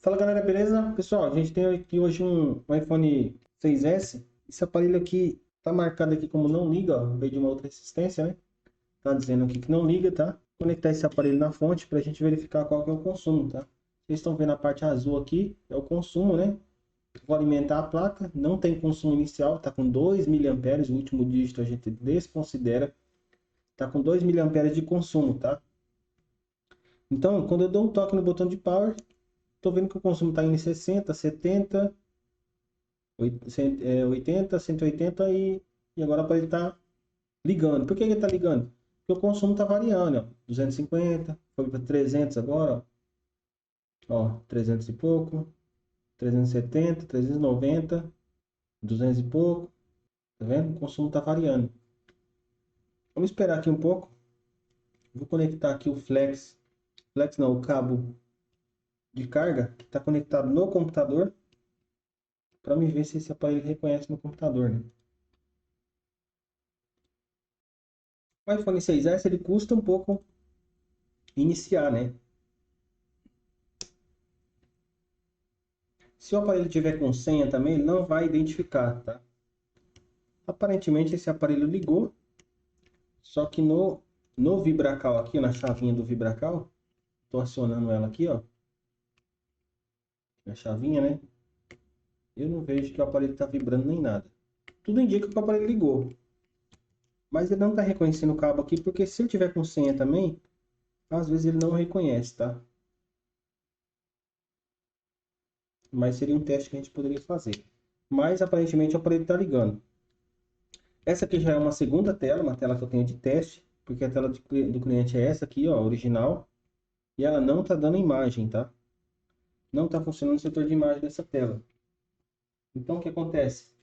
Fala galera, beleza? Pessoal, a gente tem aqui hoje um iPhone 6S. Esse aparelho aqui tá marcado aqui como não liga, ó, veio de uma outra resistência, né? Tá dizendo aqui que não liga, tá? Vou conectar esse aparelho na fonte para a gente verificar qual que é o consumo, tá? Vocês estão vendo a parte azul aqui, é o consumo, né? Vou alimentar a placa, não tem consumo inicial, tá com 2 miliamperes, o último dígito a gente desconsidera. Tá com 2 miliamperes de consumo, tá? Então, quando eu dou um toque no botão de power, tô vendo que o consumo está em 60, 70, 80, 180 e agora para ele estar ligando. Por que ele está ligando? Porque o consumo está variando, ó. 250, foi para 300 agora, ó, 300 e pouco, 370, 390, 200 e pouco, tá vendo? O consumo está variando. Vamos esperar aqui um pouco. Vou conectar aqui o flex não, o cabo de carga que está conectado no computador para me ver se esse aparelho reconhece no computador, né? O iPhone 6S ele custa um pouco iniciar, né? Se o aparelho tiver com senha também, ele não vai identificar, tá? Aparentemente esse aparelho ligou, só que no Vibracal aqui, na chavinha do Vibracal, tô acionando ela aqui, ó, a chavinha, né? Eu não vejo que o aparelho tá vibrando nem nada. Tudo indica que o aparelho ligou, mas ele não tá reconhecendo o cabo aqui, porque se ele tiver com senha também, às vezes ele não reconhece, tá? Mas seria um teste que a gente poderia fazer. Mas aparentemente o aparelho tá ligando. Essa aqui já é uma segunda tela, uma tela que eu tenho de teste, porque a tela do cliente é essa aqui, ó, original, e ela não está dando imagem, tá? Não está funcionando o setor de imagem dessa tela. Então o que acontece?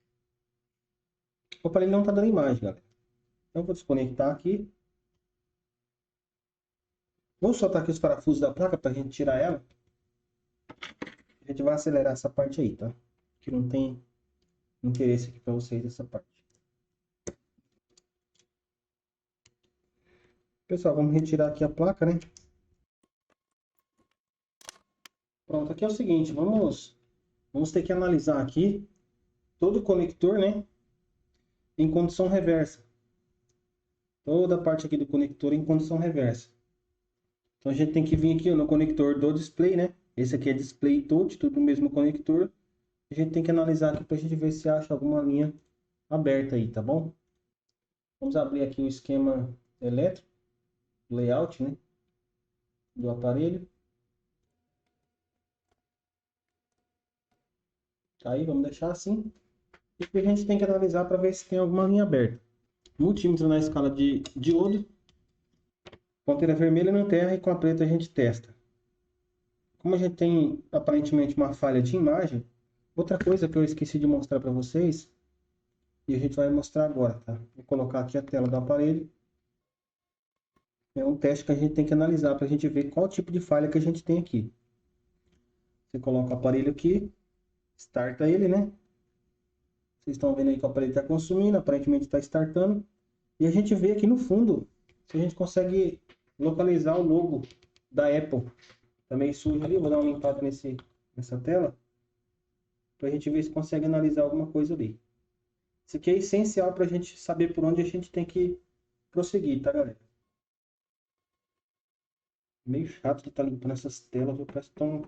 O aparelho não está dando imagem, galera. Então eu vou desconectar aqui. Vou soltar aqui os parafusos da placa para a gente tirar ela. A gente vai acelerar essa parte aí, tá? Que não tem interesse aqui para vocês essa parte. Pessoal, vamos retirar aqui a placa, né? Pronto, aqui é o seguinte, vamos ter que analisar aqui todo o conector, né? Em condição reversa. Toda a parte aqui do conector em condição reversa. Então a gente tem que vir aqui ó, no conector do display, né? Esse aqui é display touch, tudo no mesmo conector. A gente tem que analisar aqui para a gente ver se acha alguma linha aberta aí, tá bom? Vamos abrir aqui o esquema elétrico, layout, né? Do aparelho. Tá aí, vamos deixar assim. E a gente tem que analisar para ver se tem alguma linha aberta. Multímetro na escala de diodo. Ponteira vermelha na terra e com a preta a gente testa. Como a gente tem aparentemente uma falha de imagem, outra coisa que eu esqueci de mostrar para vocês, e a gente vai mostrar agora, tá? Vou colocar aqui a tela do aparelho. É um teste que a gente tem que analisar para a gente ver qual tipo de falha que a gente tem aqui. Você coloca o aparelho aqui, starta ele, né? Vocês estão vendo aí que o aparelho está consumindo, aparentemente está startando. E a gente vê aqui no fundo se a gente consegue localizar o logo da Apple. Tá meio sujo ali, vou dar uma limpada nessa tela para a gente ver se consegue analisar alguma coisa ali. Isso aqui é essencial para a gente saber por onde a gente tem que prosseguir, tá, galera? Meio chato de estar limpando essas telas, viu? Parece que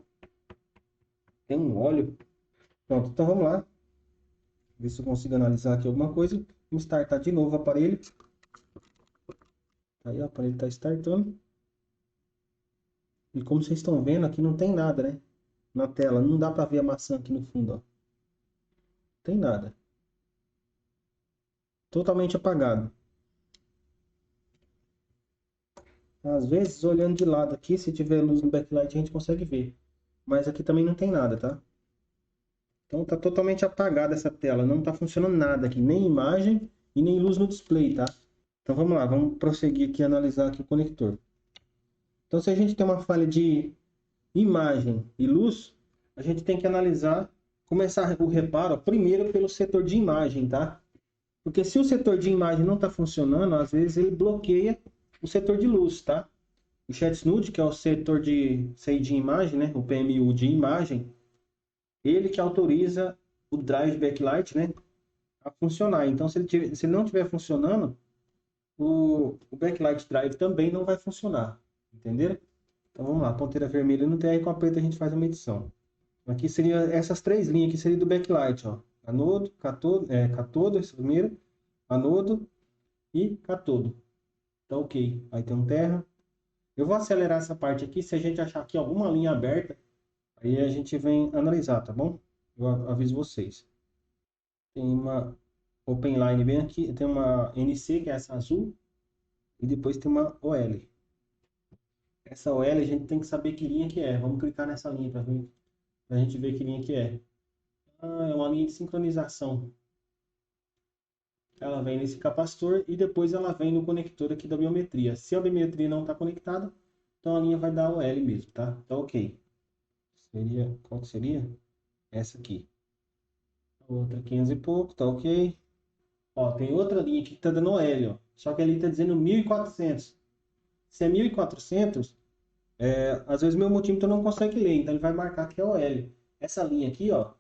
tem um óleo. Pronto, então vamos lá. Ver se eu consigo analisar aqui alguma coisa. Vamos startar de novo o aparelho. Aí o aparelho está startando. E como vocês estão vendo, aqui não tem nada, né? Na tela. Não dá para ver a maçã aqui no fundo, ó. Não tem nada. Totalmente apagado. Às vezes, olhando de lado aqui, se tiver luz no backlight, a gente consegue ver. Mas aqui também não tem nada, tá? Então tá totalmente apagada essa tela. Não tá funcionando nada aqui. Nem imagem e nem luz no display, tá? Então vamos lá, vamos prosseguir aqui e analisar aqui o conector. Então se a gente tem uma falha de imagem e luz, a gente tem que analisar, começar o reparo primeiro pelo setor de imagem, tá? Porque se o setor de imagem não está funcionando, às vezes ele bloqueia o setor de luz, tá? O chat-node, que é o setor de CI de imagem, né? O PMU de imagem, ele que autoriza o drive backlight, né? A funcionar. Então, se ele não estiver funcionando, o backlight drive também não vai funcionar. Entenderam? Então, vamos lá. Ponteira vermelha no TR, com a preta a gente faz a medição. Aqui seria essas três linhas aqui seria do backlight, ó. Anodo, catodo, esse primeiro, anodo e catodo. Tá ok. Aí tem um terra. Eu vou acelerar essa parte aqui. Se a gente achar aqui alguma linha aberta, aí a gente vem analisar, tá bom? Eu aviso vocês. Tem uma open line bem aqui. Tem uma NC, que é essa azul. E depois tem uma OL. Essa OL a gente tem que saber que linha que é. Vamos clicar nessa linha para a gente ver que linha que é. Ah, é uma linha de sincronização. Ela vem nesse capacitor e depois ela vem no conector aqui da biometria. Se a biometria não está conectada, então a linha vai dar OL mesmo, tá? Tá ok. Qual que seria? Essa aqui. A outra 500 e pouco, tá ok. Ó, tem outra linha aqui que tá dando OL, ó. Só que ali tá dizendo 1400. Se é 1400, às vezes meu multímetro não consegue ler, então ele vai marcar que é OL. Essa linha aqui, ó,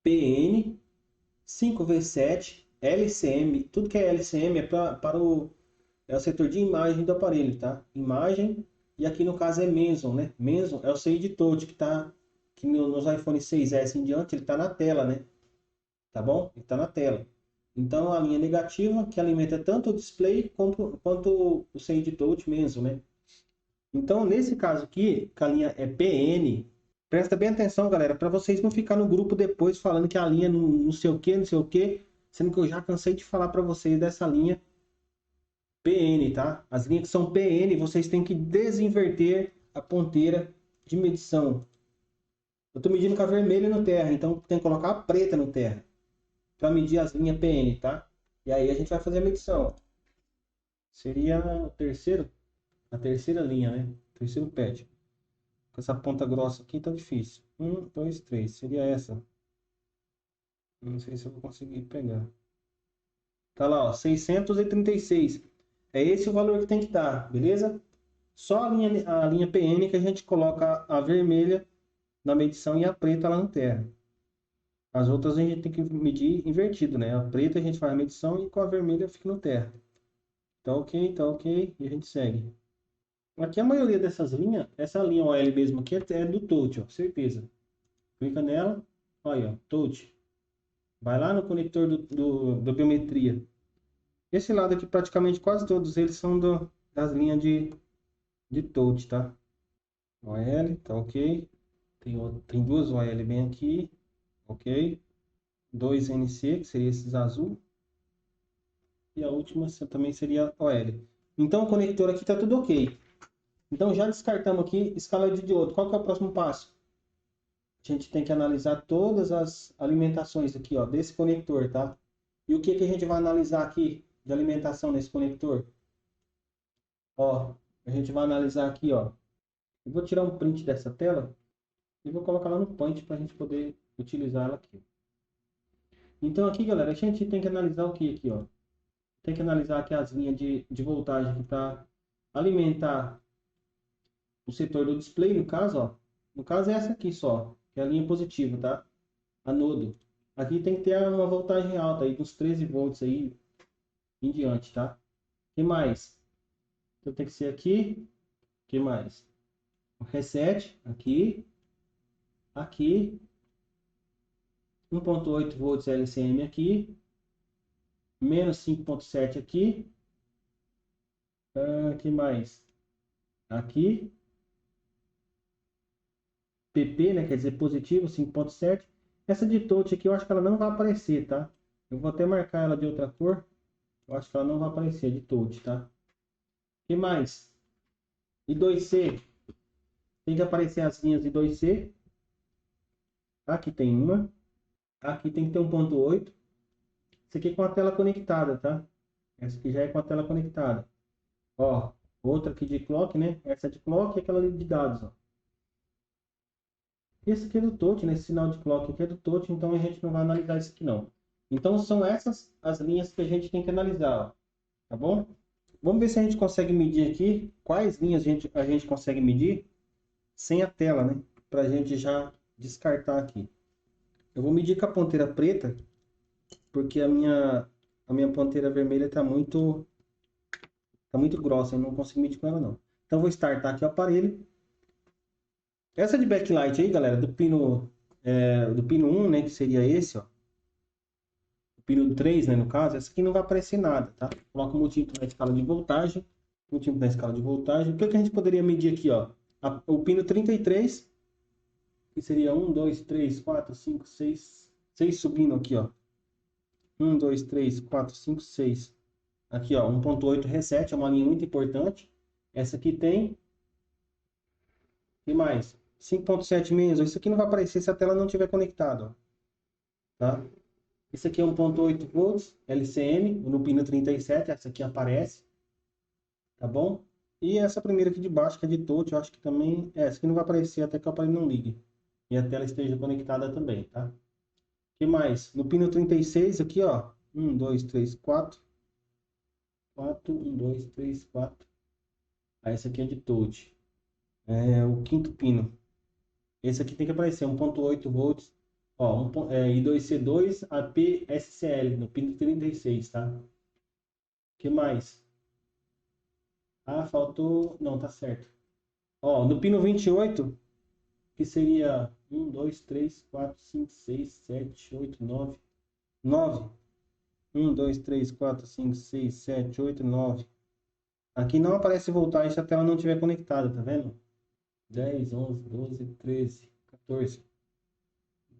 PN 5V7 LCM, tudo que é LCM para o setor de imagem do aparelho, tá? Imagem, e aqui no caso é Meson, né? Meson é o CI de touch que nos iPhone 6S em diante ele tá na tela, né? Tá bom? Ele tá na tela. Então a linha negativa que alimenta tanto o display quanto o CI de touch Meson, né? Então nesse caso aqui, que a linha é PN, presta bem atenção, galera, para vocês não ficar no grupo depois falando que a linha não sei o que, não sei o que, sendo que eu já cansei de falar para vocês dessa linha PN, tá? As linhas que são PN, vocês têm que desinverter a ponteira de medição. Eu estou medindo com a vermelha no terra, então tem que colocar a preta no terra para medir as linhas PN, tá? E aí a gente vai fazer a medição. Seria a terceira linha, né? Terceiro pad. Com essa ponta grossa aqui tá difícil. 1, 2, 3. Seria essa. Não sei se eu vou conseguir pegar. Tá lá, ó, 636. É esse o valor que tem que estar, beleza? Só a linha PN que a gente coloca a vermelha na medição e a preta lá no terra. As outras a gente tem que medir invertido, né? A preta a gente faz a medição e com a vermelha fica no terra. Tá ok, e a gente segue. Aqui a maioria dessas linhas, essa linha OL mesmo aqui é do touch, ó, certeza. Clica nela, olha, ó, touch. Vai lá no conector da biometria. Esse lado aqui, praticamente quase todos eles são das linhas de touch, tá? OL, tá ok. Tem duas OL bem aqui, ok. Dois NC, que seria esses azul. E a última também seria OL. Então o conector aqui tá tudo ok. Então já descartamos aqui escala de diodo. Qual que é o próximo passo? A gente tem que analisar todas as alimentações aqui, ó, desse conector, tá? E o que a gente vai analisar aqui de alimentação nesse conector? Ó, a gente vai analisar aqui, ó. Eu vou tirar um print dessa tela e vou colocar lá no Paint para a gente poder utilizar ela aqui. Então aqui, galera, a gente tem que analisar o que aqui, ó? Tem que analisar aqui as linhas de voltagem que tá alimentar o setor do display, no caso, ó. No caso é essa aqui só, que é a linha positiva, tá? Anodo. Aqui tem que ter uma voltagem alta aí, dos 13 volts aí em diante, tá? O que mais? Então tem que ser aqui. O que mais? O reset aqui. Aqui. 1.8 volts LCM aqui. Menos 5.7 aqui. Que mais? Aqui. PP, né? Quer dizer positivo, 5.7. Essa de touch aqui eu acho que ela não vai aparecer, tá? Eu vou até marcar ela de outra cor. Eu acho que ela não vai aparecer de touch, tá? O que mais? E 2C. Tem que aparecer as linhas de 2C. Aqui tem uma. Aqui tem que ter 1.8. Isso aqui é com a tela conectada, tá? Essa aqui já é com a tela conectada. Ó, outra aqui de clock, né? Essa é de clock e aquela ali de dados, ó. Esse aqui é do touch, né? Esse sinal de clock aqui é do touch, então a gente não vai analisar isso aqui não. Então são essas as linhas que a gente tem que analisar, ó. Tá bom? Vamos ver se a gente consegue medir aqui quais linhas a gente consegue medir sem a tela, né? Para a gente já descartar aqui. Eu vou medir com a ponteira preta, porque a minha ponteira vermelha está muito grossa, eu não consigo medir com ela não. Então vou startar aqui o aparelho. Essa de backlight aí, galera, do pino 1, né, que seria esse, ó. O pino 3, né, no caso, essa aqui não vai aparecer nada, tá? Coloca o multímetro na escala de voltagem. Multímetro na escala de voltagem. O que que a gente poderia medir aqui, ó? O pino 33, que seria 1, 2, 3, 4, 5, 6. 6 subindo aqui, ó. 1, 2, 3, 4, 5, 6. Aqui, ó, 1.8 reset, é uma linha muito importante. Essa aqui tem. E mais? 5.7 menos. Isso aqui não vai aparecer se a tela não estiver conectada, ó. Tá? Esse aqui é 1.8 volts, LCM, no pino 37, essa aqui aparece. Tá bom? E essa primeira aqui de baixo, que é de touch, eu acho que também. Essa aqui não vai aparecer até que o aparelho não ligue. E a tela esteja conectada também, tá? O que mais? No pino 36 aqui, ó. 1, 2, 3, 4. 4, 1, 2, 3, 4. Ah, esse aqui é de touch. É o quinto pino. Esse aqui tem que aparecer 1.8 volts. Ó, I2C2 APSCL no pino 36, tá? O que mais? Ah, faltou. Não, tá certo. Ó, no pino 28, que seria 1, 2, 3, 4, 5, 6, 7, 8, 9. 9. 1, 2, 3, 4, 5, 6, 7, 8, 9. Aqui não aparece voltagem se a tela não estiver conectada, tá vendo? 10, 11, 12, 13, 14.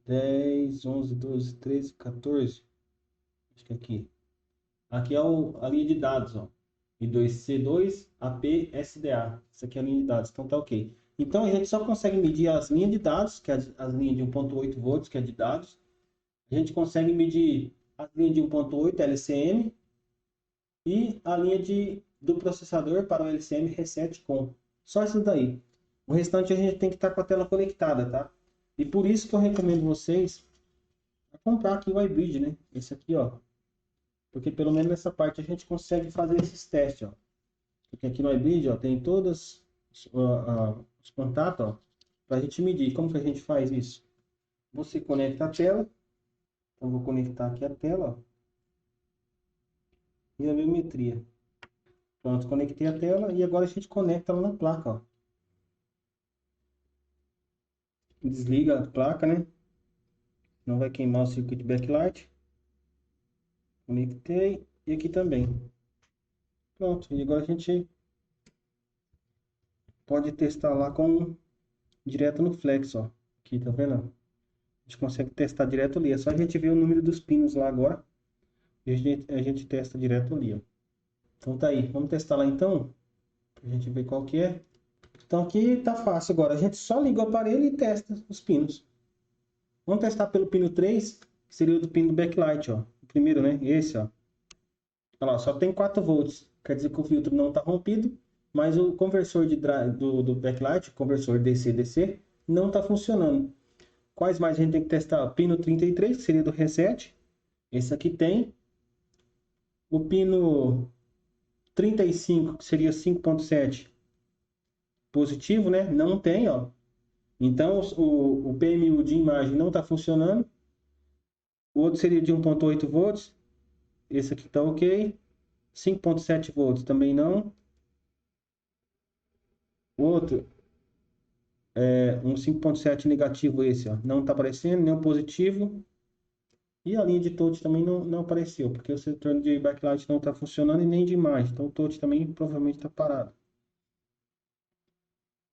10, 11, 12, 13, 14. Acho que aqui. Aqui é a linha de dados, ó. I2C2 APSDA. Isso aqui é a linha de dados, então tá ok. Então a gente só consegue medir as linhas de dados, que é as linhas de 1.8 volts, que é de dados. A gente consegue medir a linha de 1.8 LCM e a linha do processador para o LCM Reset Com. Só isso daí. O restante a gente tem que estar com a tela conectada, tá? E por isso que eu recomendo vocês a comprar aqui o iBridge, né? Esse aqui, ó. Porque pelo menos nessa parte a gente consegue fazer esses testes, ó. Porque aqui no iBridge, ó, tem todos os contatos, ó, para a gente medir. Como que a gente faz isso? Você conecta a tela. Então vou conectar aqui a tela, ó, e a biometria. Pronto, conectei a tela e agora a gente conecta ela na placa, ó. Desliga a placa, né? Não vai queimar o circuito backlight. Conectei e aqui também. Pronto, e agora a gente pode testar lá direto no Flex, ó. Aqui, tá vendo? A gente consegue testar direto ali. É só a gente ver o número dos pinos lá agora. E a gente testa direto ali, ó. Então tá aí. Vamos testar lá então. Pra gente ver qual que é. Então aqui tá fácil agora. A gente só liga o aparelho e testa os pinos. Vamos testar pelo pino 3, que seria o do pino do backlight, ó. O primeiro, né? Esse, ó. Olha lá, só tem 4 volts. Quer dizer que o filtro não está rompido, mas o conversor do backlight, conversor DC-DC, não está funcionando. Quais mais a gente tem que testar? Pino 33, que seria do reset. Esse aqui tem. O pino 35, que seria 5.7, positivo, né? Não tem, ó. Então o PMU de imagem não está funcionando. O outro seria de 1.8 volts. Esse aqui está ok. 5.7 volts também não. O outro um 5.7 negativo esse, ó. Não está aparecendo, nem o positivo. E a linha de touch também não apareceu, porque o setor de backlight não está funcionando e nem de imagem. Então o touch também provavelmente está parado.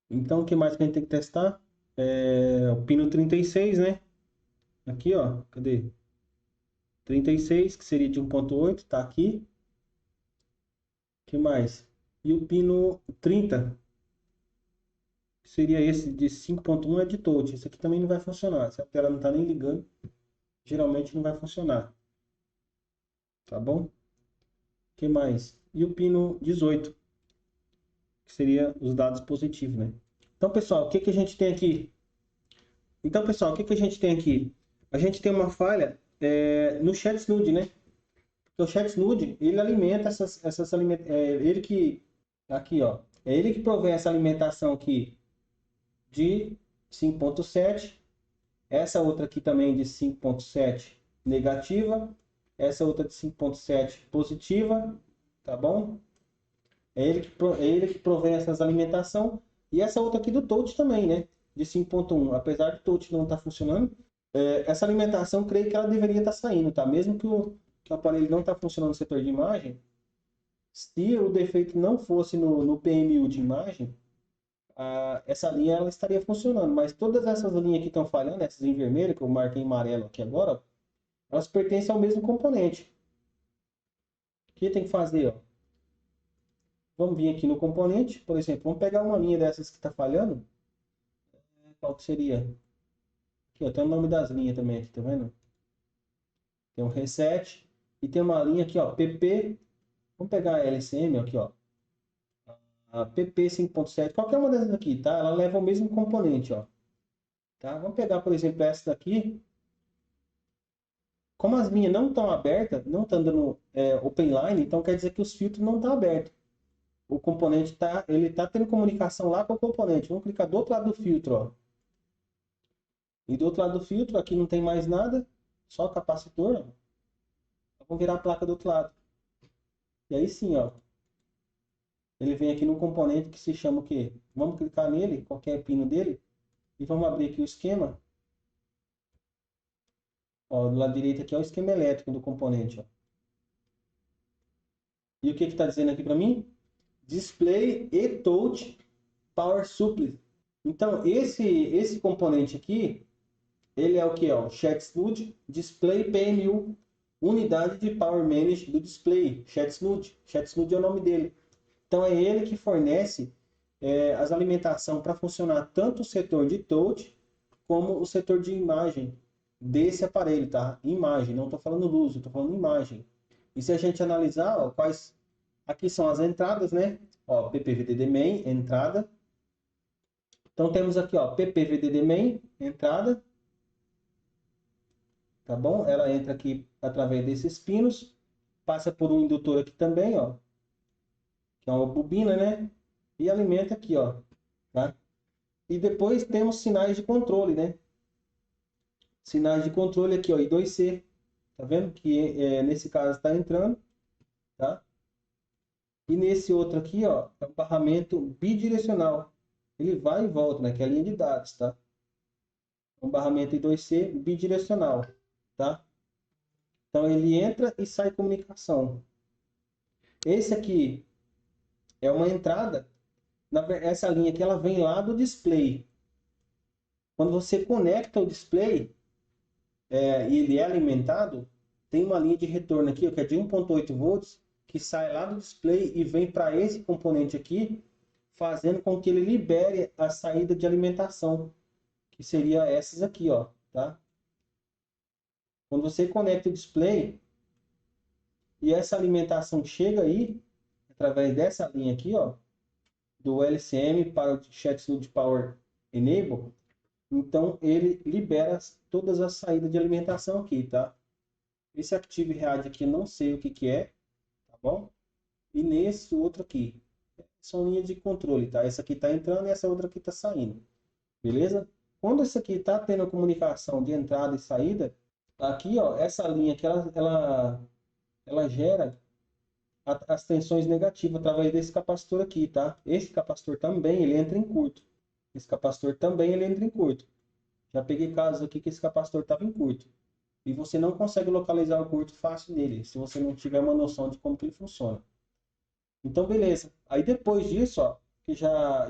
Então o que mais que a gente tem que testar? O pino 36, né? Aqui, ó. Cadê? 36, que seria de 1.8, está aqui. O que mais? E o pino 30, que seria esse de 5.1, é de touch. Esse aqui também não vai funcionar. Se a tela não está nem ligando, geralmente não vai funcionar. Tá bom? O que mais? E o pino 18, que seria os dados positivos, né? Então, pessoal, o que que a gente tem aqui? Então, pessoal, o que que a gente tem aqui? A gente tem uma falha no chat SNUD, né? Porque o Chat-Nude, ele alimenta ele que, aqui ó, é ele que provém essa alimentação aqui de 5.7, essa outra aqui também de 5.7 negativa, essa outra de 5.7 positiva, tá bom? É ele que provém essas alimentação. E essa outra aqui do touch também, né? De 5.1. Apesar do touch não estar funcionando, essa alimentação, creio que ela deveria estar saindo, tá? Mesmo que o aparelho não está funcionando no setor de imagem, se o defeito não fosse no PMU de imagem, essa linha ela estaria funcionando. Mas todas essas linhas que estão falhando, essas em vermelho, que eu marquei em amarelo aqui agora, elas pertencem ao mesmo componente. O que tem que fazer, ó? Vamos vir aqui no componente, por exemplo, vamos pegar uma linha dessas que está falhando. Qual que seria? Aqui, ó, tem o nome das linhas também aqui, tá vendo? Tem um reset e tem uma linha aqui, ó, PP. Vamos pegar a LCM aqui, ó. A PP 5.7, qualquer uma dessas aqui, tá? Ela leva o mesmo componente, ó. Tá? Vamos pegar, por exemplo, essa daqui. Como as linhas não estão abertas, não estão dando open line, então quer dizer que os filtros não estão abertos. O componente ele tá tendo comunicação lá com o componente. Vamos clicar do outro lado do filtro, ó. E do outro lado do filtro, aqui não tem mais nada, só capacitor, ó. Vamos virar a placa do outro lado. E aí sim, ó. Ele vem aqui no componente que se chama o quê? Vamos clicar nele, qualquer pino dele, e vamos abrir aqui o esquema. Ó, do lado direito aqui é o esquema elétrico do componente, ó. E o que está dizendo aqui para mim? Display e touch power supply. Então, esse componente aqui, ele é o que? O Chat-Nude Display PMU, unidade de Power Manage do display, Chat-Nude. Chat-Nude é o nome dele. Então, é ele que fornece as alimentações para funcionar tanto o setor de touch como o setor de imagem desse aparelho, tá? Imagem, não estou falando luz, estou falando imagem. E se a gente analisar, ó, aqui são as entradas, né? Ó, PPVDD main, entrada. Então temos aqui, ó, PPVDD main, entrada. Tá bom? Ela entra aqui através desses pinos, passa por um indutor aqui também, ó, que é uma bobina, né? E alimenta aqui, ó, tá? E depois temos sinais de controle, né? Sinais de controle aqui, ó, I2C. Tá vendo? Que nesse caso está entrando, tá? E nesse outro aqui, ó, é um barramento bidirecional. Ele vai e volta, né? Que é a linha de dados, tá? Um barramento I2C bidirecional, tá? Então ele entra e sai comunicação. Esse aqui é uma entrada. Essa linha aqui ela vem lá do display. Quando você conecta o display e ele é alimentado, tem uma linha de retorno aqui, que é de 1.8 volts, que sai lá do display e vem para esse componente aqui, fazendo com que ele libere a saída de alimentação, que seria essas aqui, ó, tá? Quando você conecta o display e essa alimentação chega aí, através dessa linha aqui, ó, do LCM para o Chat-Nude Power Enable, então ele libera todas as saídas de alimentação aqui, tá? Esse Active Read aqui eu não sei o que é, tá bom? E nesse outro aqui, são linhas de controle, tá? Essa aqui tá entrando e essa outra aqui tá saindo, beleza? Quando essa aqui tá tendo a comunicação de entrada e saída, aqui, ó, essa linha aqui, ela gera as tensões negativas através desse capacitor aqui, tá? Esse capacitor também, ele entra em curto. Esse capacitor também, ele entra em curto. Já peguei casos aqui que esse capacitor estava em curto. E você não consegue localizar o curto fácil nele, se você não tiver uma noção de como que ele funciona. Então, beleza. Aí depois disso, ó, que já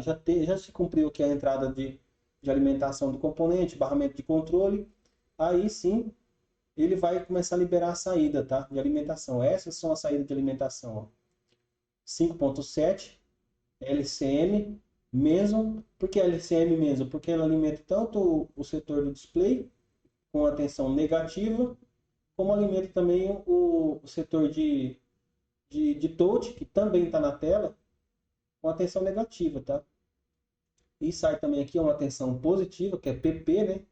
se cumpriu aqui a entrada de alimentação do componente, barramento de controle, aí sim ele vai começar a liberar a saída, tá? De alimentação. Essas são as saídas de alimentação, ó. 5.7, LCM, Meson. Por que LCM Meson? Porque ela alimenta tanto o setor do display, com a tensão negativa, como alimenta também o setor de touch, que também está na tela, com a tensão negativa, tá? E sai também aqui uma tensão positiva, que é PP, né?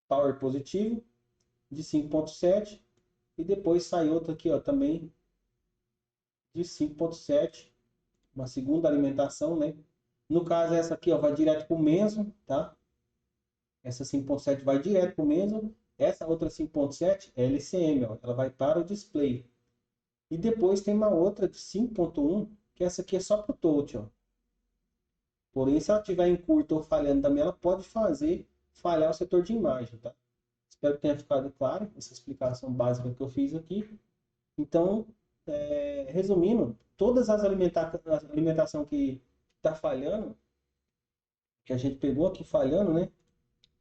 Power positivo, de 5.7. E depois sai outra aqui, ó, também de 5.7, uma segunda alimentação, né? No caso, essa aqui, ó, vai direto para o meso, tá? Essa 5.7 vai direto para o meso. Essa outra 5.7 é LCM, ó, ela vai para o display. E depois tem uma outra de 5.1, que essa aqui é só para o touch, ó. Porém, se ela estiver em curto ou falhando também, ela pode fazer falhar o setor de imagem, tá? Espero que tenha ficado claro essa explicação básica que eu fiz aqui. Então, resumindo, todas as alimentação que está falhando, que a gente pegou aqui falhando, né?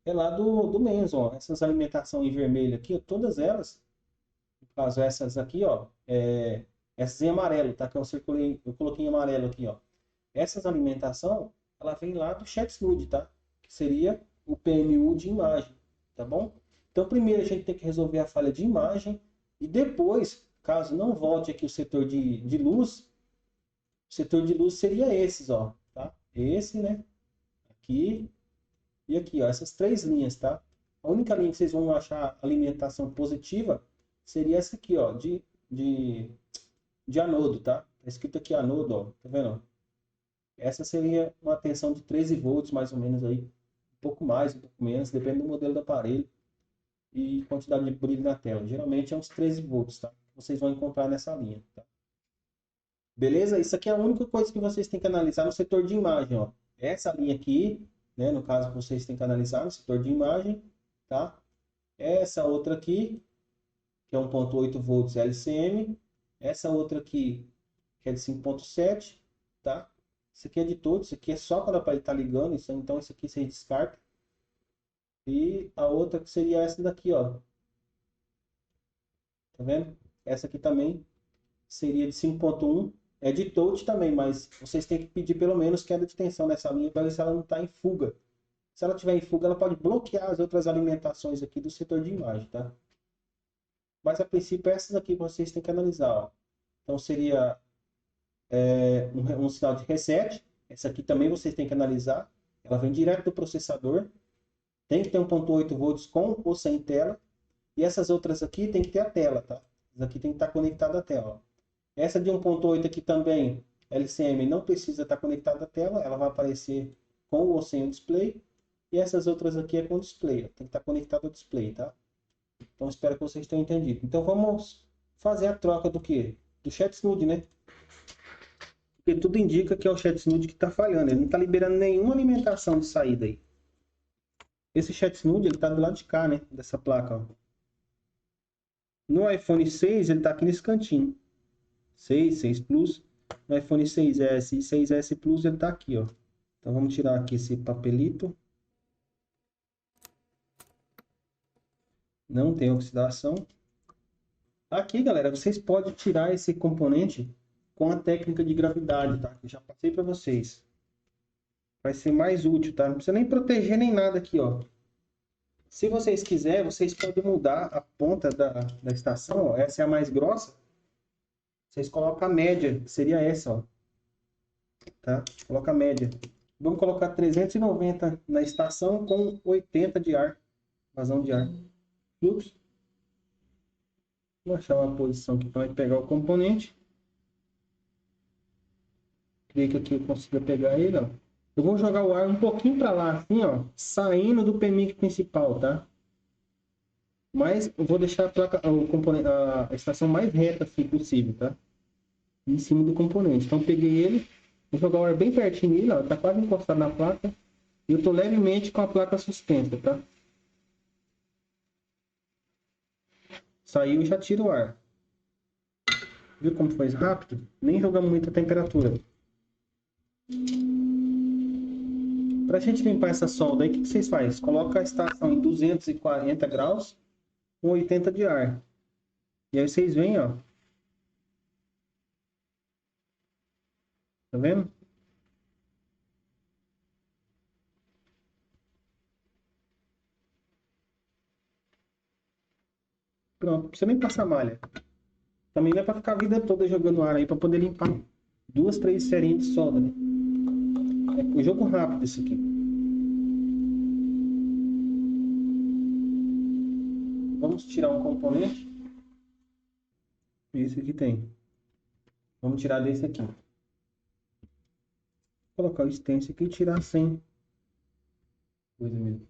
É lá do Menzo, ó. Essas alimentação em vermelho aqui, ó, todas elas, no caso essas aqui, ó, essas em amarelo, tá? Que eu coloquei em amarelo aqui, ó. Essas alimentação, ela vem lá do ChatSNUD, tá? Que seria o PMU de imagem, tá bom? Então, primeiro a gente tem que resolver a falha de imagem e depois, caso não volte aqui o setor de luz, o setor de luz seria esses, ó, tá? Esse, né? Aqui e aqui, ó, essas três linhas, tá? A única linha que vocês vão achar alimentação positiva seria essa aqui, ó, de anodo, tá? Tá escrito aqui anodo, ó, tá vendo? Essa seria uma tensão de 13 volts, mais ou menos aí. Um pouco mais, um pouco menos, depende do modelo do aparelho e quantidade de brilho na tela. Geralmente é uns 13 volts, tá? Vocês vão encontrar nessa linha, tá? Beleza? Isso aqui é a única coisa que vocês têm que analisar no setor de imagem, ó. Essa linha aqui, né, no caso vocês têm que analisar no setor de imagem, tá? Essa outra aqui, que é 1.8 volts LCM. Essa outra aqui, que é de 5.7, tá? Isso aqui é de todos, isso aqui é só para o aparelho estar ligando, então isso aqui você descarta. E a outra que seria essa daqui, ó. Tá vendo? Essa aqui também seria de 5.1. É de touch também, mas vocês têm que pedir pelo menos queda de tensão nessa linha para ver se ela não está em fuga. Se ela estiver em fuga, ela pode bloquear as outras alimentações aqui do setor de imagem, tá? Mas a princípio, essas aqui vocês têm que analisar, ó. Então seria um sinal de reset. Essa aqui também vocês têm que analisar. Ela vem direto do processador. Tem que ter 1.8 volts com ou sem tela. E essas outras aqui tem que ter a tela, tá? Essa aqui tem que estar conectada à tela, ó. Essa de 1.8 aqui também, LCM, não precisa estar conectada à tela. Ela vai aparecer com ou sem o display. E essas outras aqui é com display, ó. Tem que estar conectado ao display, tá? Então espero que vocês tenham entendido. Então vamos fazer a troca do quê? Do ChatSNUD, né? Porque tudo indica que é o ChatSNUD que está falhando. Ele não está liberando nenhuma alimentação de saída aí. Esse ChatSNUD, ele está do lado de cá, né? Dessa placa, ó. No iPhone 6, ele está aqui nesse cantinho. 6, 6 Plus. No iPhone 6S e 6S Plus, ele está aqui, ó. Então vamos tirar aqui esse papelito. Não tem oxidação. Aqui, galera, vocês podem tirar esse componente com a técnica de gravidade, tá? Eu já passei para vocês. Vai ser mais útil, tá? Não precisa nem proteger nem nada aqui, ó. Se vocês quiserem, vocês podem mudar a ponta da estação, ó. Essa é a mais grossa. Vocês colocam a média, que seria essa, ó. Tá? Coloca a média. Vamos colocar 390 na estação com 80 de ar. Vazão de ar. Fluxo. Vou achar uma posição aqui para pegar o componente. Creio que aqui eu consiga pegar ele, ó. Eu vou jogar o ar um pouquinho para lá, assim, ó, saindo do PMIC principal, tá? Mas eu vou deixar a placa, o componente, a estação mais reta, assim, possível, tá? Em cima do componente. Então, peguei ele, vou jogar o ar bem pertinho nele, ó, tá quase encostado na placa. E eu tô levemente com a placa suspensa, tá? Saiu e já tiro o ar. Viu como foi rápido? Nem jogamos muita temperatura. Para a gente limpar essa solda aí, o que vocês fazem? Coloca a estação em 240 graus com 80 de ar. E aí vocês veem, ó. Tá vendo? Pronto, não precisa nem passar malha. Também não é para ficar a vida toda jogando ar aí para poder limpar 2, 3 serinhas de solda, né? É um jogo rápido isso aqui. Vamos tirar um componente. Esse aqui tem. Vamos tirar desse aqui. Vou colocar o stencil aqui e tirar sem coisa mesmo.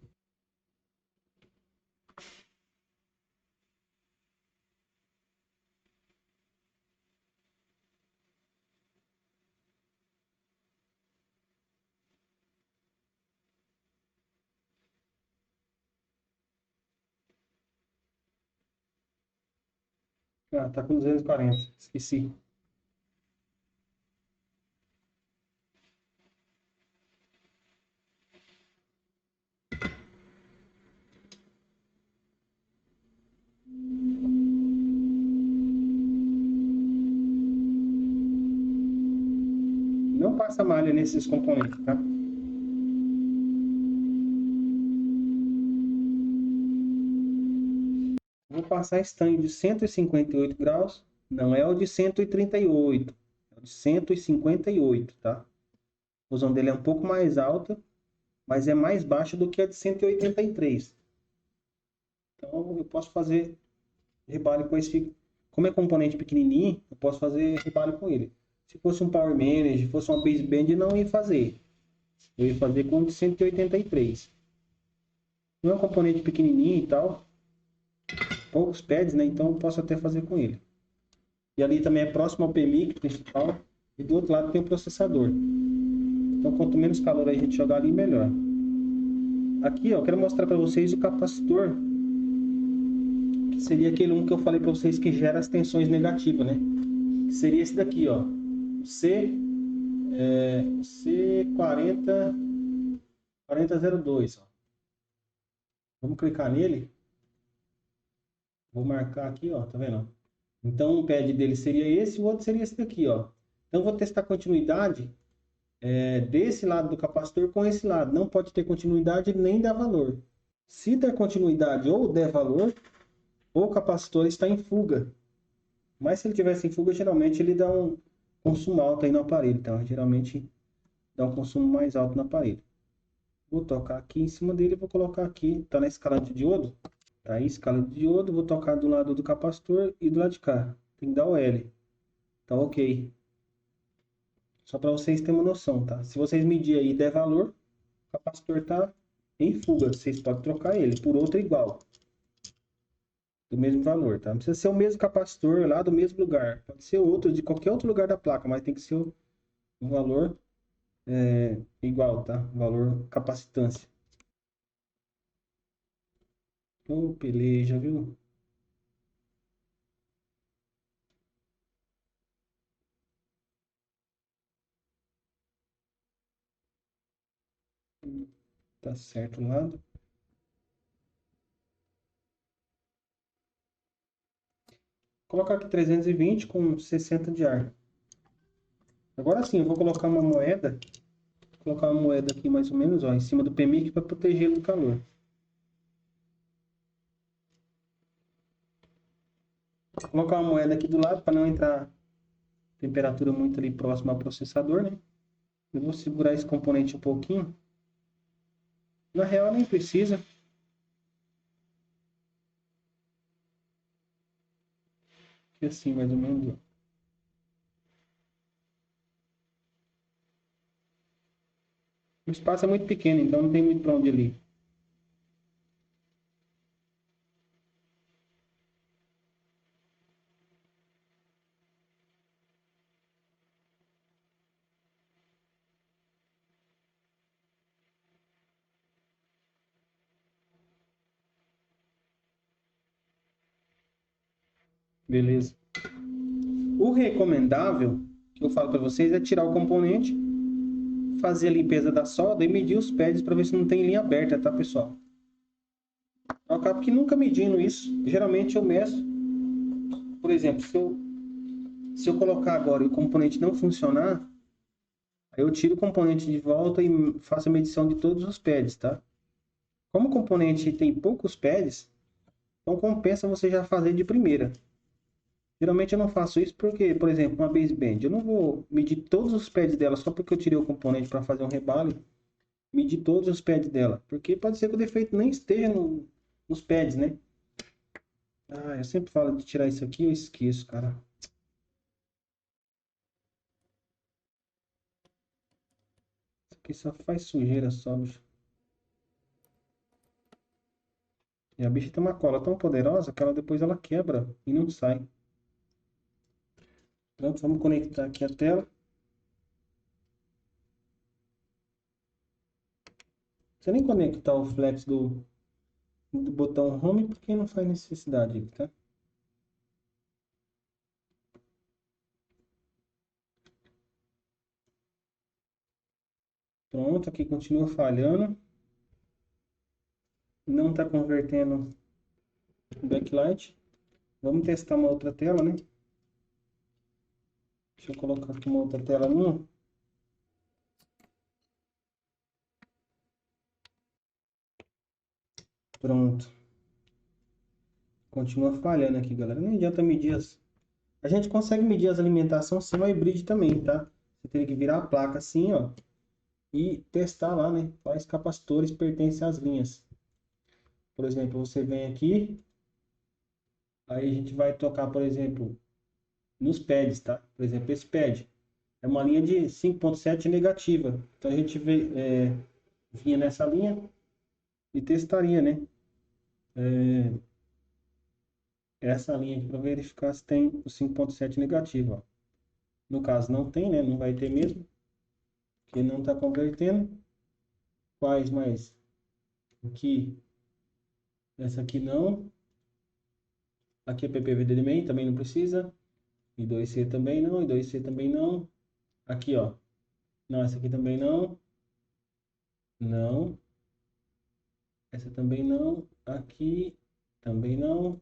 Ah, tá com 240. Esqueci. Não passa malha nesses componentes, tá? Vou passar estanho de 158 graus. Não é o de 138. É o de 158, tá? A fusão dele é um pouco mais alta, mas é mais baixa do que a de 183. Então, eu posso fazer rebale com esse... Como é componente pequenininho, eu posso fazer rebale com ele. Se fosse um Power Manager, fosse uma baseband, não ia fazer. Eu ia fazer com o de 183. Não é um componente pequenininho e tal. Poucos pads, né? Então eu posso até fazer com ele. E ali também é próximo ao PMIC principal. E do outro lado tem o processador. Então quanto menos calor a gente jogar ali, melhor. Aqui, ó, eu quero mostrar para vocês o capacitor. Que seria aquele um que eu falei para vocês que gera as tensões negativas, né? Que seria esse daqui, ó. O C4002, ó. Vamos clicar nele. Vou marcar aqui, ó, tá vendo? Então, o pad dele seria esse, o outro seria esse daqui, ó. Então, vou testar a continuidade desse lado do capacitor com esse lado. Não pode ter continuidade nem dar valor. Se der continuidade ou der valor, o capacitor está em fuga. Mas se ele tivesse em fuga, geralmente ele dá um consumo alto aí no aparelho. Então, geralmente dá um consumo mais alto no aparelho. Vou tocar aqui em cima dele, vou colocar aqui, tá na escala de diodo. Tá aí, escala de diodo, vou tocar do lado do capacitor e do lado de cá. Tem que dar o L. Tá ok. Só para vocês terem uma noção, tá? Se vocês medirem aí e der valor, o capacitor tá em fuga. Vocês podem trocar ele por outro igual. Do mesmo valor, tá? Não precisa ser o mesmo capacitor lá do mesmo lugar. Pode ser outro, de qualquer outro lugar da placa, mas tem que ser um valor igual, tá? Valor capacitância. Ô, peleja, viu? Tá certo o lado. Vou colocar aqui 320 com 60 de ar. Agora sim, eu vou colocar uma moeda. Vou colocar uma moeda aqui mais ou menos, ó, em cima do PMIC para proteger ele do calor. Vou colocar uma moeda aqui do lado para não entrar temperatura muito ali próxima ao processador, né? Eu vou segurar esse componente um pouquinho. Na real, nem precisa. Aqui assim, mais ou menos. O espaço é muito pequeno, então não tem muito para onde ir. Beleza. O recomendável, que eu falo para vocês, é tirar o componente, fazer a limpeza da solda e medir os pads para ver se não tem linha aberta, tá, pessoal? Eu acabo que nunca medindo isso. Geralmente eu meço, por exemplo, se eu colocar agora e o componente não funcionar, aí eu tiro o componente de volta e faço a medição de todos os pads, tá? Como o componente tem poucos pads, então compensa você já fazer de primeira. Geralmente eu não faço isso porque, por exemplo, uma baseband, eu não vou medir todos os pads dela só porque eu tirei o componente para fazer um rebale, medir todos os pads dela, porque pode ser que o defeito nem esteja nos pads, né? Ah, eu sempre falo de tirar isso aqui, eu esqueço, cara. aqui só faz sujeira só, bicho. E a bicha tem uma cola tão poderosa que ela depois ela quebra e não sai. Pronto, vamos conectar aqui a tela. Você nem conectar o flex do botão home porque não faz necessidade, tá? Pronto, aqui continua falhando. Não está convertendo o backlight. Vamos testar uma outra tela, né? Deixa eu colocar aqui uma outra tela minha. Pronto. Continua falhando aqui, galera. Não adianta medir as... A gente consegue medir as alimentações sem o hybrid também, tá? Você teria que virar a placa assim, ó. E testar lá, né? Quais capacitores pertencem às linhas. Por exemplo, você vem aqui. Aí a gente vai tocar, por exemplo, nos pads, tá? Por exemplo, esse pad é uma linha de 5.7 negativa. Então a gente vinha nessa linha e testaria, né? Essa linha aqui para verificar se tem o 5.7 negativo, ó. No caso não tem, né? Não vai ter mesmo, porque não está convertendo. Quais mais? Aqui, essa aqui não. Aqui é PPVD main, também não precisa. E 2C também não, e 2C também não. Aqui, ó. Não, essa aqui também não. Não. Essa também não. Aqui também não.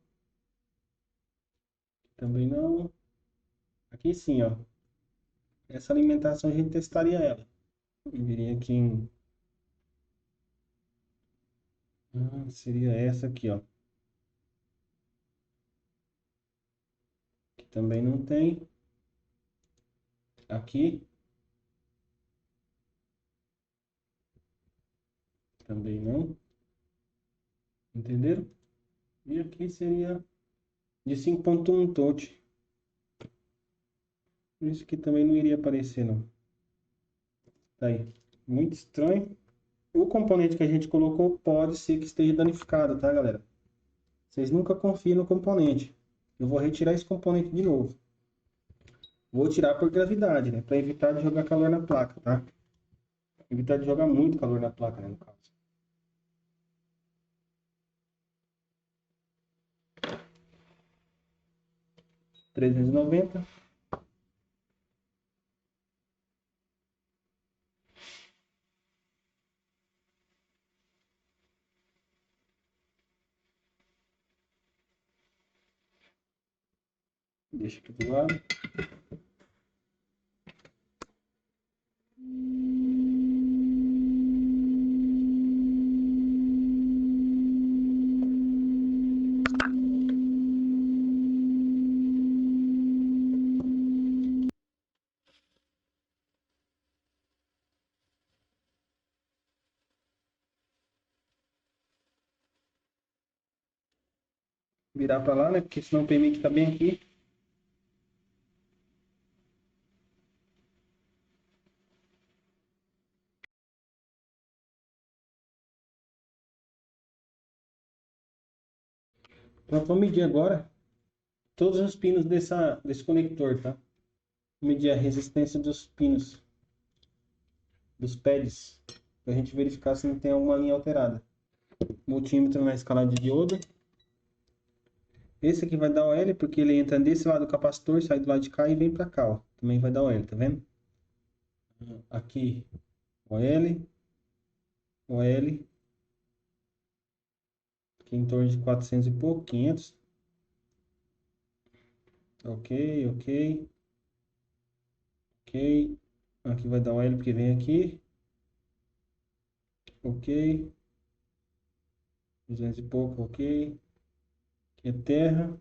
Também não. Aqui sim, ó. Essa alimentação a gente testaria ela. Eu viria aqui em... seria essa aqui, ó. Que também não tem. Aqui também não. Entenderam? E aqui seria de 5.1 touch. Isso aqui também não iria aparecer, não. Tá aí. Muito estranho. O componente que a gente colocou pode ser que esteja danificado, tá, galera? Vocês nunca confiem no componente. Eu vou retirar esse componente de novo. Vou tirar por gravidade, né? Para evitar de jogar calor na placa, tá? Evitar de jogar muito calor na placa, né, no caso. 390. Deixa aqui do lado. Virar para lá, né? Porque senão o PMIC tá bem aqui. Então vamos medir agora todos os pinos desse conector, tá? Vou medir a resistência dos pinos, dos pads, para a gente verificar se não tem alguma linha alterada. Multímetro na escala de diodo. Esse aqui vai dar OL porque ele entra desse lado do capacitor, sai do lado de cá e vem para cá, ó. Também vai dar OL, tá vendo? Aqui, OL, OL, aqui em torno de 400 e pouco, 500. Ok, ok, ok. Aqui vai dar OL porque vem aqui. Ok, 200 e pouco, ok. Aqui é terra.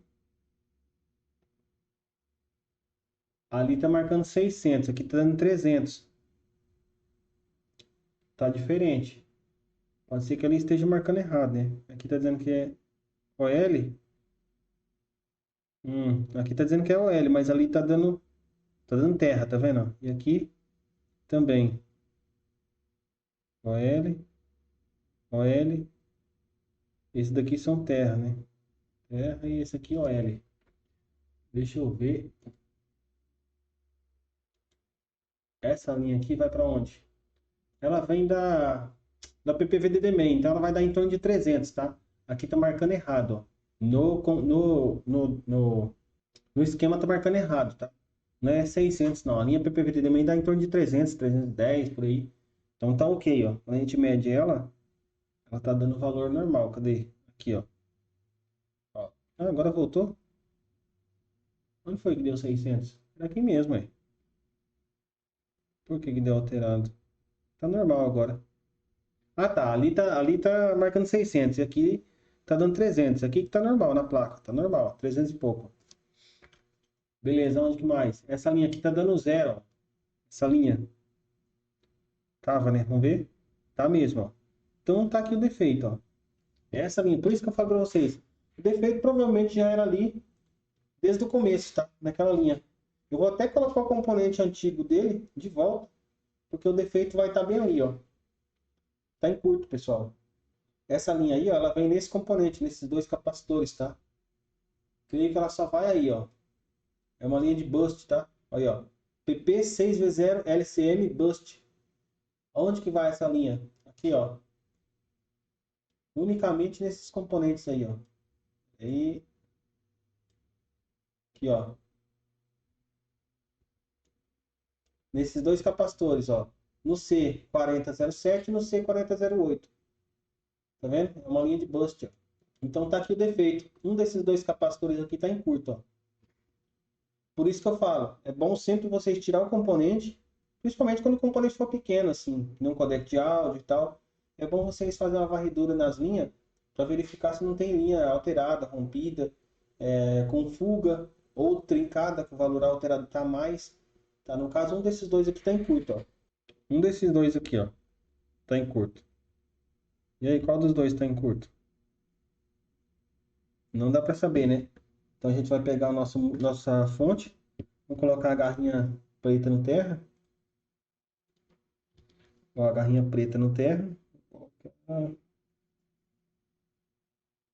Ali tá marcando 600, aqui tá dando 300. Tá diferente. Pode ser que ali esteja marcando errado, né? Aqui tá dizendo que é OL. Aqui tá dizendo que é OL, mas ali tá dando terra, tá vendo? E aqui também. OL, OL. Esse daqui são terra, né? Terra e esse aqui OL. Deixa eu ver. Essa linha aqui vai para onde? Ela vem da PPVDD-MEI, então ela vai dar em torno de 300, tá? Aqui tá marcando errado, ó. No esquema tá marcando errado, tá? Não é 600, não. A linha PPVDD-MEI dá em torno de 300, 310, por aí. Então tá ok, ó. Quando a gente mede ela tá dando valor normal. Cadê? Aqui, ó. Ó. Ah, agora voltou? Onde foi que deu 600? Era aqui mesmo, é. Por que que deu alterado? Tá normal agora. Ah, tá. Ali tá marcando 600 e aqui tá dando 300. Aqui que tá normal na placa. Tá normal, 300 e pouco. Beleza, onde que mais? Essa linha aqui tá dando zero, ó. Essa linha. Tava, né? Vamos ver? Tá mesmo, ó. Então tá aqui o defeito, ó. Essa linha, por isso que eu falo pra vocês. O defeito provavelmente já era ali desde o começo, tá? Naquela linha. Eu vou até colocar o componente antigo dele de volta, porque o defeito vai estar bem ali, ó. Tá em curto, pessoal. Essa linha aí, ó, ela vem nesse componente, nesses dois capacitores, tá? Creio que ela só vai aí, ó. É uma linha de boost, tá? Aí, ó. PP6V0 LCM boost. Onde que vai essa linha? Aqui, ó. Unicamente nesses componentes aí, ó. E aqui, ó. Nesses dois capacitores, ó. No C4007 e no C4008. Tá vendo? É uma linha de boost, ó. Então tá aqui o defeito. Um desses dois capacitores aqui tá em curto, ó. Por isso que eu falo, é bom sempre vocês tirar o componente, principalmente quando o componente for pequeno, assim, num codec de áudio e tal. É bom vocês fazerem uma varredura nas linhas para verificar se não tem linha alterada, rompida, com fuga ou trincada, que o valor alterado está mais. Tá? No caso, um desses dois aqui está em curto, ó. Um desses dois aqui, ó, está em curto. E aí, qual dos dois está em curto? Não dá para saber, né? Então a gente vai pegar nossa fonte, vamos colocar a garrinha preta no terra. Ó, a garrinha preta no terra.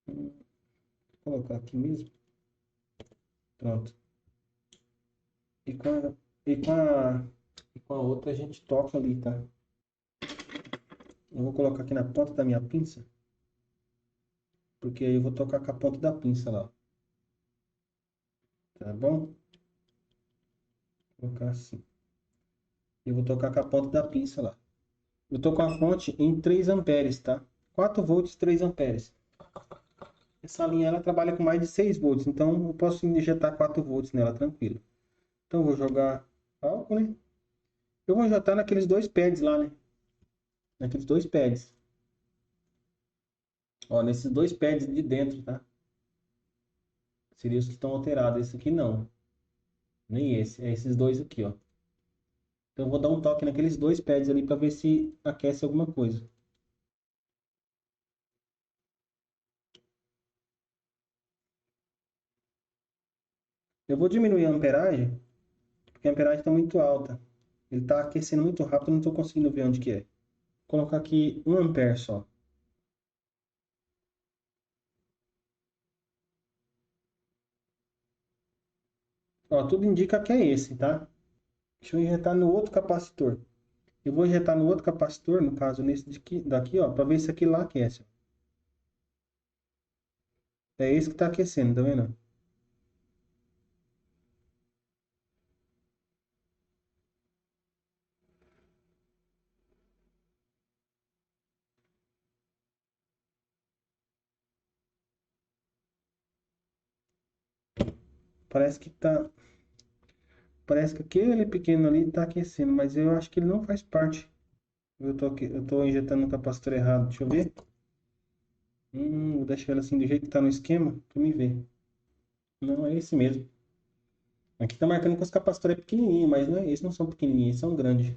Vou colocar aqui mesmo. Pronto. E com a, e com a, e com a outra a gente toca ali, tá? Eu vou colocar aqui na ponta da minha pinça, porque aí eu vou tocar com a ponta da pinça lá. Tá bom? Vou colocar assim. Eu vou tocar com a ponta da pinça lá. Eu tô com a fonte em 3 amperes, tá? 4 volts, 3 amperes. Essa linha ela trabalha com mais de 6 volts, então eu posso injetar 4 volts nela, tranquilo. Então eu vou jogar álcool, né? Eu vou injetar naqueles dois pads lá, né? Naqueles dois pads. Ó, nesses dois pads de dentro, tá? Seriam os que estão alterados. Esse aqui não. Nem esse. É esses dois aqui, ó. Então eu vou dar um toque naqueles dois pads ali para ver se aquece alguma coisa. Eu vou diminuir a amperagem, porque a amperagem está muito alta. Ele está aquecendo muito rápido, eu não estou conseguindo ver onde que é. Vou colocar aqui 1 ampere só. Ó, tudo indica que é esse, tá? Deixa eu injetar no outro capacitor. Eu vou injetar no outro capacitor, no caso nesse daqui, ó, para ver se aqui lá aquece. É esse que está aquecendo, tá vendo? Parece que tá. Parece que aquele pequeno ali está aquecendo, mas eu acho que ele não faz parte. Eu tô injetando no capacitor errado. Deixa eu ver. Vou deixar ele assim do jeito que está no esquema para me ver. Não, é esse mesmo. Aqui tá marcando que os capacitores é pequenininho, mas não é, esses não são pequenininhos, eles são grandes.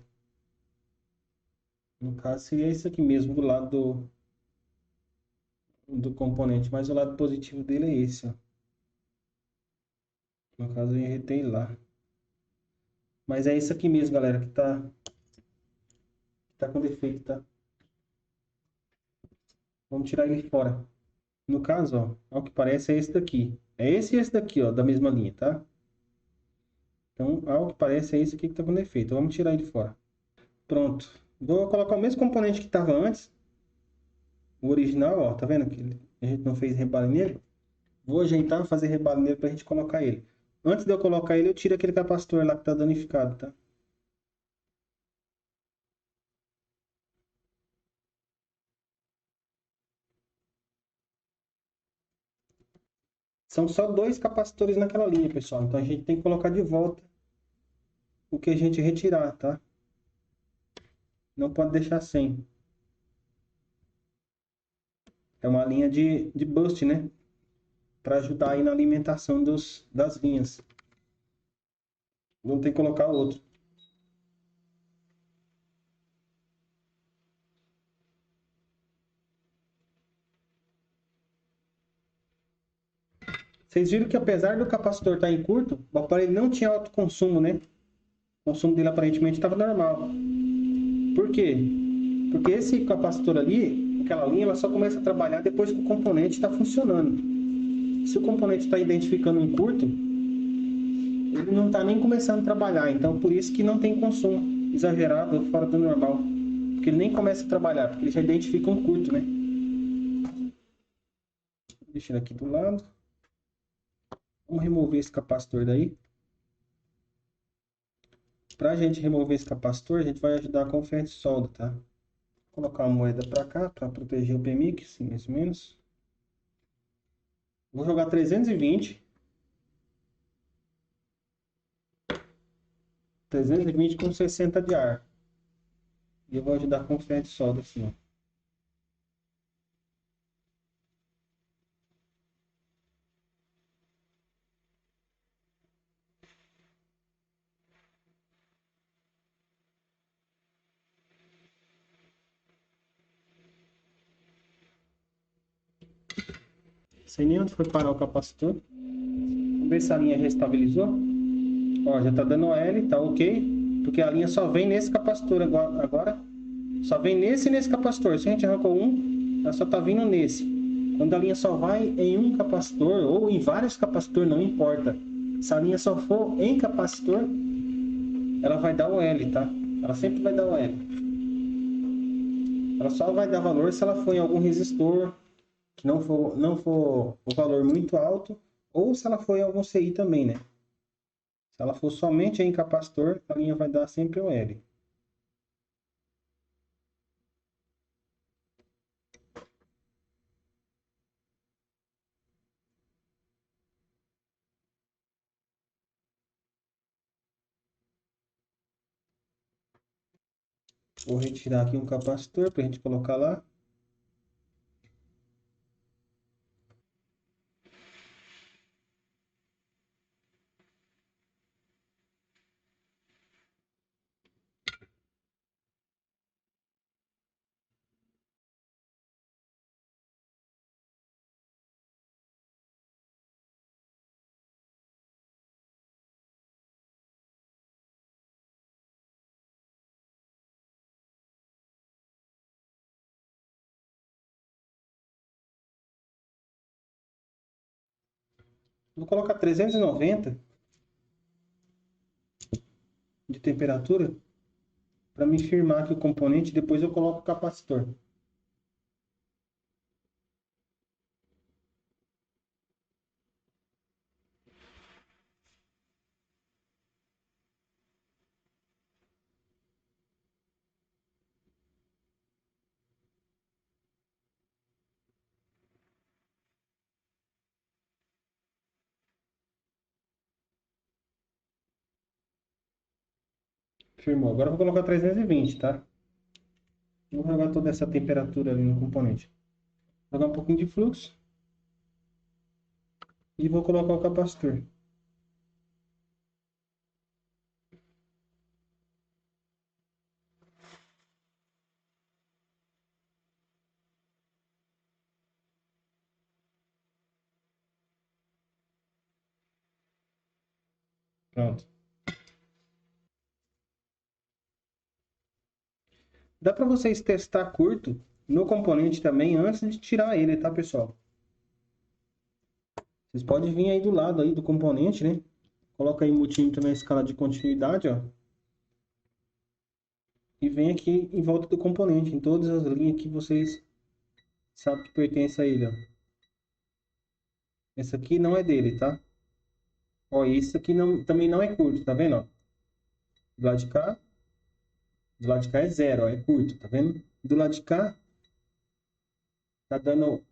No caso seria esse aqui mesmo, do lado do componente, mas o lado positivo dele é esse, ó. No caso eu injetei lá. Mas é isso aqui mesmo, galera, que tá com defeito, tá? Vamos tirar ele fora. No caso, ó, ao que parece é esse daqui. É esse e esse daqui, ó, da mesma linha, tá? Então, ao que parece é esse aqui que tá com defeito. Vamos tirar ele fora. Pronto. Vou colocar o mesmo componente que estava antes. O original, ó, tá vendo que a gente não fez rebale nele? Vou ajeitar, fazer rebale nele pra gente colocar ele. Antes de eu colocar ele, eu tiro aquele capacitor lá que tá danificado, tá? São só dois capacitores naquela linha, pessoal. Então a gente tem que colocar de volta o que a gente retirar, tá? Não pode deixar sem. É uma linha de boost, né? Para ajudar aí na alimentação das linhas. Vamos ter que colocar outro. Vocês viram que apesar do capacitor estar em curto, o aparelho não tinha alto consumo, né? O consumo dele aparentemente estava normal. Por quê? Porque esse capacitor ali, aquela linha, ela só começa a trabalhar depois que o componente está funcionando. Se o componente está identificando um curto, ele não está nem começando a trabalhar. Então, por isso que não tem consumo exagerado ou fora do normal. Porque ele nem começa a trabalhar, porque ele já identifica um curto, né? Deixa ele aqui do lado. Vamos remover esse capacitor daí. Para a gente remover esse capacitor, a gente vai ajudar com o ferro de solda, tá? Vou colocar uma moeda para cá, para proteger o PMIC, assim, mais ou menos. Vou jogar 320. 320 com 60 de ar. E eu vou ajudar com o ferro de solda, assim, ó. Sem nem onde foi parar o capacitor. Vamos ver se a linha restabilizou. Ó, já tá dando OL, tá ok. Porque a linha só vem nesse capacitor agora. Só vem nesse e nesse capacitor. Se a gente arrancou um, ela só tá vindo nesse. Quando a linha só vai em um capacitor ou em vários capacitores, não importa. Se a linha só for em capacitor, ela vai dar OL, tá? Ela sempre vai dar OL. Ela só vai dar valor se ela for em algum resistor que não for o valor muito alto, ou se ela for em algum CI também, né? Se ela for somente em capacitor, a linha vai dar sempre OL. Vou retirar aqui um capacitor para a gente colocar lá. Vou colocar 390 de temperatura para me firmar aqui o componente. Depois eu coloco o capacitor. Firmou. Agora eu vou colocar 320, tá? Vou jogar toda essa temperatura ali no componente. Vou jogar um pouquinho de fluxo e vou colocar o capacitor. Pronto. Dá para vocês testar curto no componente também antes de tirar ele, tá, pessoal? Vocês podem vir aí do lado aí do componente, né? Coloca aí o multímetro na escala de continuidade, ó. E vem aqui em volta do componente, em todas as linhas que vocês sabem que pertence a ele, ó. Essa aqui não é dele, tá? Ó, isso aqui não, também não é curto, tá vendo, ó? Do lado de cá, do lado de cá é zero, ó, é curto, tá vendo? Do lado de cá, tá dando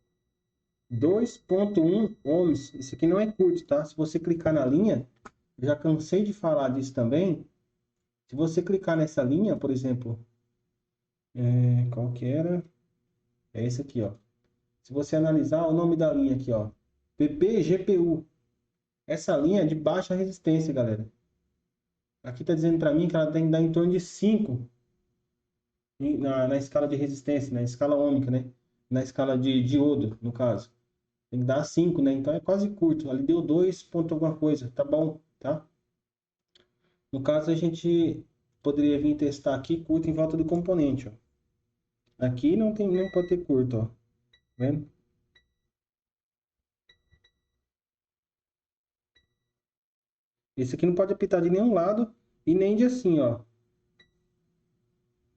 2,1 ohms. Isso aqui não é curto, tá? Se você clicar na linha, eu já cansei de falar disso também. Se você clicar nessa linha, por exemplo, qual que era? É esse aqui, ó. Se você analisar o nome da linha aqui, ó, PPGPU. Essa linha é de baixa resistência, galera. Aqui está dizendo para mim que ela tem que dar em torno de 5 na escala de resistência, na escala ômica, né? Na escala de diodo, no caso. Tem que dar 5, né? Então é quase curto. Ali deu 2 ponto alguma coisa. Tá bom, tá? No caso, a gente poderia vir testar aqui curto em volta do componente, ó. Aqui não tem, não pode ter curto, ó. Tá vendo? Esse aqui não pode apitar de nenhum lado e nem de assim, ó.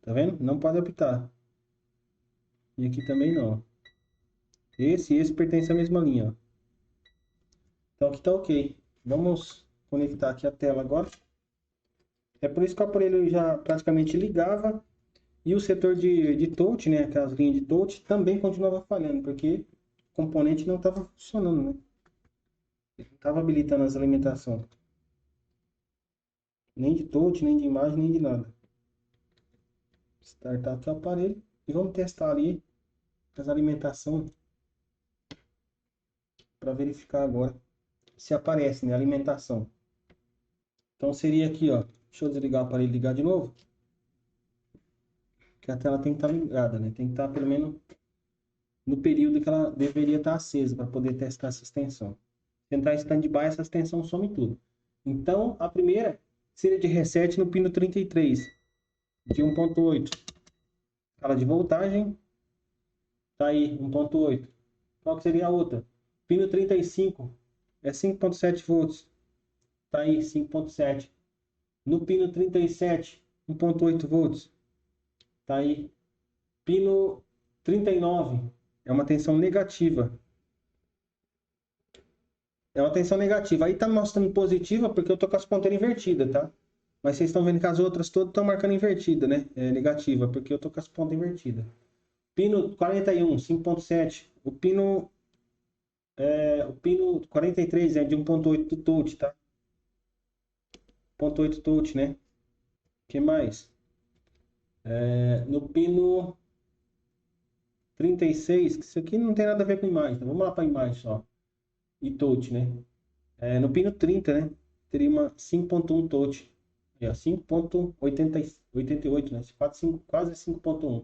Tá vendo? Não pode apitar. E aqui também não. Esse e esse pertencem à mesma linha, ó. Então aqui tá ok. Vamos conectar aqui a tela agora. É por isso que o aparelho já praticamente ligava. E o setor de touch, né, aquelas linhas de touch, também continuava falhando, porque o componente não estava funcionando, né? Não estava habilitando as alimentações. Nem de touch, nem de imagem, nem de nada. Startar aqui o aparelho e vamos testar ali as alimentações para verificar agora se aparece, né, alimentação. Então seria aqui, ó. Deixa eu desligar o aparelho e ligar de novo. Que a tela tem que estar ligada, né? Tem que estar pelo menos no período que ela deveria estar acesa para poder testar essa extensão. Se entrar em stand-by, essa extensão some tudo. Então, a primeira seria de reset no pino 33, de 1.8. Escala de voltagem, tá aí, 1.8. Qual que seria a outra? Pino 35, é 5.7 volts. Tá aí, 5.7. No pino 37, 1.8 volts. Tá aí. Pino 39, é uma tensão negativa. É uma tensão negativa. Aí tá mostrando positiva porque eu tô com as ponteiras invertidas, tá? Mas vocês estão vendo que as outras todas estão marcando invertida, né? É negativa, porque eu tô com as pontas invertidas. Pino 41, 5.7. O pino 43 é de 1.8 do touch, tá? 1.8 touch, né? O que mais? No pino 36, que isso aqui não tem nada a ver com imagem, tá? Vamos lá para imagem só. E touch, né? No pino 30, né? Teria uma 5.1 touch. 5.88, né? Quase 5.1.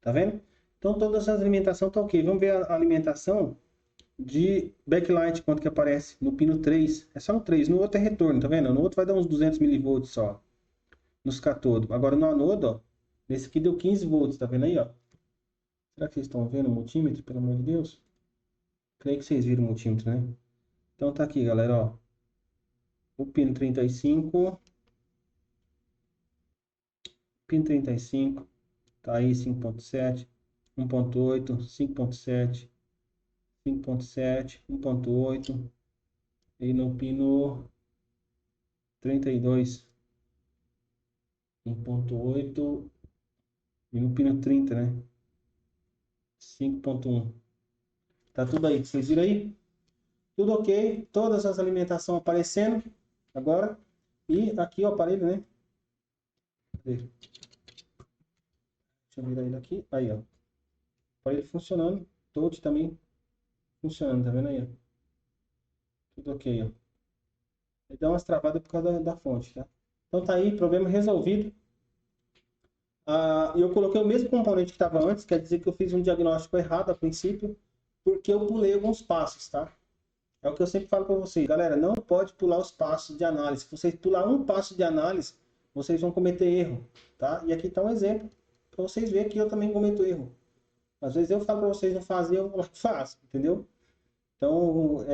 Tá vendo? Então todas as alimentações tá ok. Vamos ver a alimentação de backlight, quanto que aparece no pino 3. É só no 3, no outro é retorno, tá vendo? No outro vai dar uns 200 mV só, nos catodos. Agora no anodo, ó, nesse aqui deu 15 volts, tá vendo aí, ó? Será que vocês estão vendo o multímetro, pelo amor de Deus? Creio que vocês viram o multímetro, né? Então tá aqui, galera, ó. O pino 35, pino 35, tá aí 5.7, 1.8, 5.7, 5.7, 1.8 e no pino 32, 1.8 e no pino 30, né? 5.1. Tá tudo aí, vocês viram aí? Tudo ok, todas as alimentações aparecendo agora. E aqui o aparelho, né? Deixa eu virar ele aqui. Aí, ó. O aparelho funcionando, touch também funcionando, tá vendo aí, ó? Tudo ok, ó. Ele dá umas travadas por causa da fonte, tá? Então tá aí, problema resolvido. Eu coloquei o mesmo componente que estava antes, quer dizer que eu fiz um diagnóstico errado a princípio, porque eu pulei alguns passos, tá? É o que eu sempre falo para vocês, galera, não pode pular os passos de análise. Se vocês pular um passo de análise, vocês vão cometer erro, tá? E aqui está um exemplo para vocês verem que eu também cometo erro. Às vezes eu falo para vocês não fazerem, eu faço, entendeu? Então,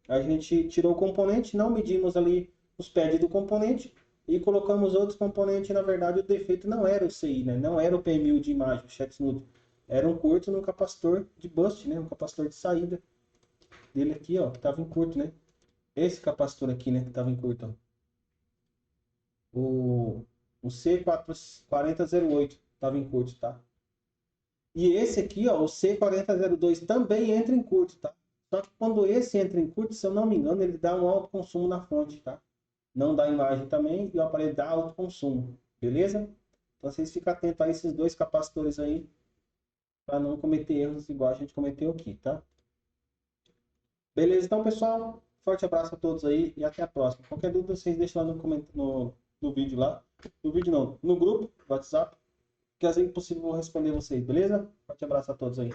a gente tirou o componente, não medimos ali os pads do componente e colocamos outros componentes. Na verdade, o defeito não era o CI, né? Não era o PMU de imagem, o checksmooth. Era um curto no capacitor de bust, né? Um capacitor de saída dele aqui, ó, que estava em curto, né? Esse capacitor aqui, né? Que estava em curto, ó. O C4008 estava em curto, tá? E esse aqui, ó, o C4002 também entra em curto, tá? Só que quando esse entra em curto, se eu não me engano, ele dá um alto consumo na fonte, tá? Não dá imagem também e o aparelho dá alto consumo, beleza? Então vocês ficam atentos a esses dois capacitores aí, para não cometer erros igual a gente cometeu aqui, tá? Beleza, então pessoal, forte abraço a todos aí e até a próxima. Qualquer dúvida vocês deixam lá no vídeo lá. No vídeo não, no grupo do WhatsApp, que assim que possível eu vou responder vocês, beleza? Forte abraço a todos aí.